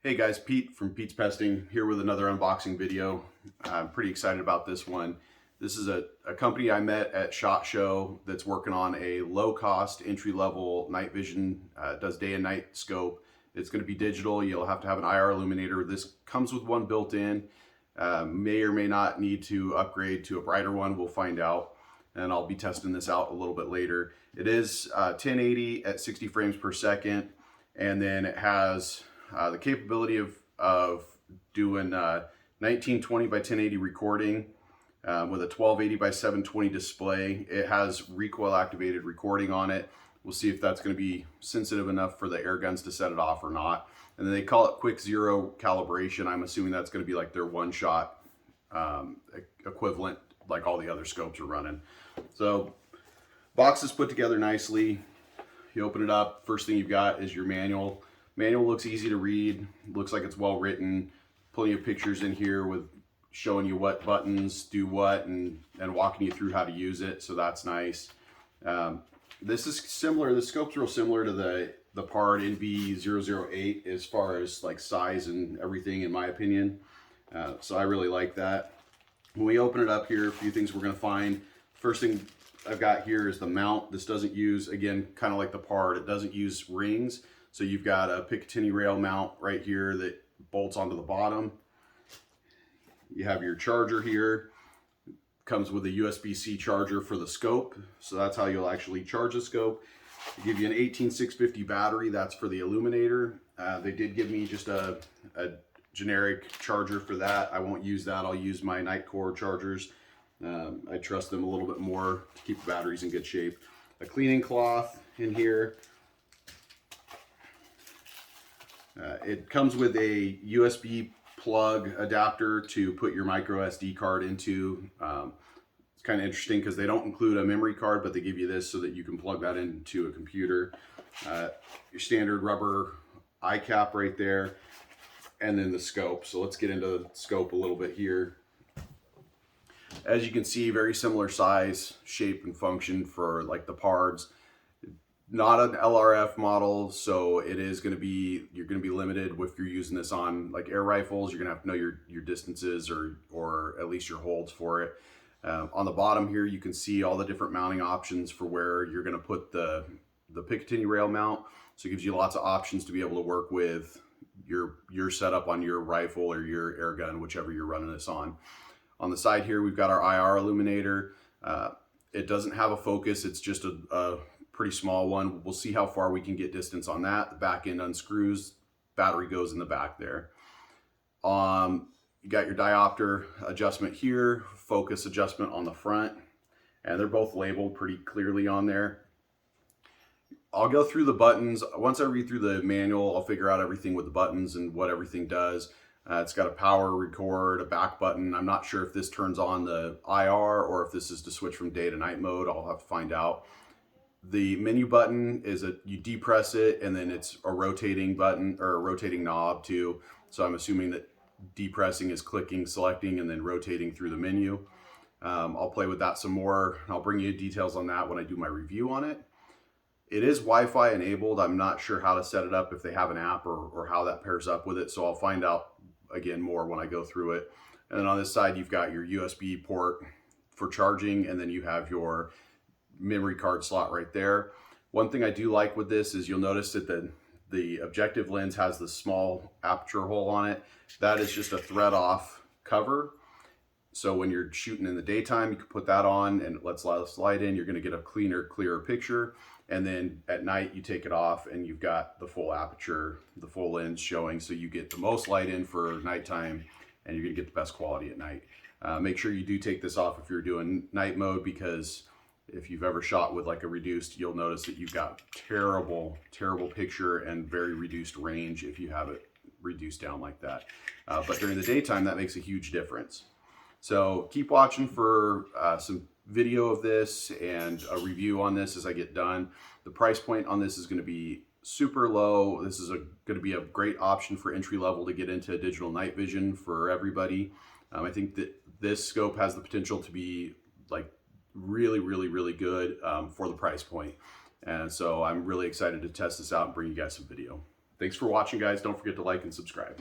Hey guys, Pete from Pete's Pesting here with another unboxing video. I'm pretty excited about this one. This is a company I met at SHOT Show that's working on a low-cost, entry-level night vision, does day and night scope. It's going to be digital. You'll have to have an IR illuminator. This comes with one built in. May or may not need to upgrade to a brighter one. We'll find out. And I'll be testing this out a little bit later. It is 1080 at 60 frames per second. And then it has the capability of doing 1920 by 1080 recording with a 1280 by 720 display. It has recoil activated recording on it. We'll see if that's going to be sensitive enough for the air guns to set it off or not. And then they call it quick zero calibration. I'm assuming that's going to be like their one-shot equivalent, like all the other scopes are running. So box is put together nicely. You open it up, first thing you've got is your manual. Manual looks easy to read, looks like it's well written. Plenty of pictures in here with showing you what buttons do what and walking you through how to use it, so that's nice. This is similar, the scope's real similar to the PARD NV008 as far as like size and everything, in my opinion. So I really like that. When we open it up here, a few things we're gonna find. First thing I've got here is the mount. This doesn't use, again, kind of like the PARD, it doesn't use rings. So you've got a Picatinny rail mount right here that bolts onto the bottom. You have your charger here. Comes with a Usbc charger for the scope. So that's how you'll actually charge the scope. They give you an 18650 battery, that's for the illuminator. They did give me just a generic charger for that. I won't use that, I'll use my Nightcore chargers. I trust them a little bit more to keep the batteries in good shape. A cleaning cloth in here. It comes with a USB plug adapter to put your micro SD card into. It's kind of interesting because they don't include a memory card, but they give you this so that you can plug that into a computer. Your standard rubber eye cap right there, and then the scope. So let's get into the scope a little bit here. As you can see, very similar size, shape, and function for like the PARDs. Not an LRF model, so it is going to be, you're going to be limited if you're using this on like air rifles. You're going to have to know your distances or at least your holds for it. On the bottom here, you can see all the different mounting options for where you're going to put the Picatinny rail mount. So it gives you lots of options to be able to work with your setup on your rifle or your air gun, whichever you're running this on. On the side here, we've got our IR illuminator. It doesn't have a focus. It's just a pretty small one. We'll see how far we can get distance on that. The back end unscrews, battery goes in the back there. You got your diopter adjustment here, focus adjustment on the front, and they're both labeled pretty clearly on there. I'll go through the buttons. Once I read through the manual, I'll figure out everything with the buttons and what everything does. It's got a power, record, a back button. I'm not sure if this turns on the IR or if this is to switch from day to night mode. I'll have to find out. The menu button is you depress it and then it's a rotating button or a rotating knob too. So I'm assuming that depressing is clicking, selecting, and then rotating through the menu. I'll play with that some more. I'll bring you details on that when I do my review on it. It is Wi-Fi enabled. I'm not sure how to set it up, if they have an app or how that pairs up with it. So I'll find out again more when I go through it. And then on this side, you've got your USB port for charging, and then you have your memory card slot right there. One thing I do like with this is you'll notice that the objective lens has the small aperture hole on it. That is just a thread off cover. So when you're shooting in the daytime, you can put that on and it lets light in. You're going to get a cleaner, clearer picture. And then at night you take it off and you've got the full aperture, the full lens showing. So you get the most light in for nighttime and you're going to get the best quality at night. Make sure you do take this off if you're doing night mode, because if you've ever shot with like a reduced, you'll notice that you've got terrible, terrible picture and very reduced range if you have it reduced down like that. But during the daytime, that makes a huge difference. So keep watching for some video of this and a review on this as I get done. The price point on this is going to be super low. This is going to be a great option for entry level to get into digital night vision for everybody. I think that this scope has the potential to be like really, really, really good for the price point. And so I'm really excited to test this out and bring you guys some video. Thanks for watching, guys. Don't forget to like and subscribe.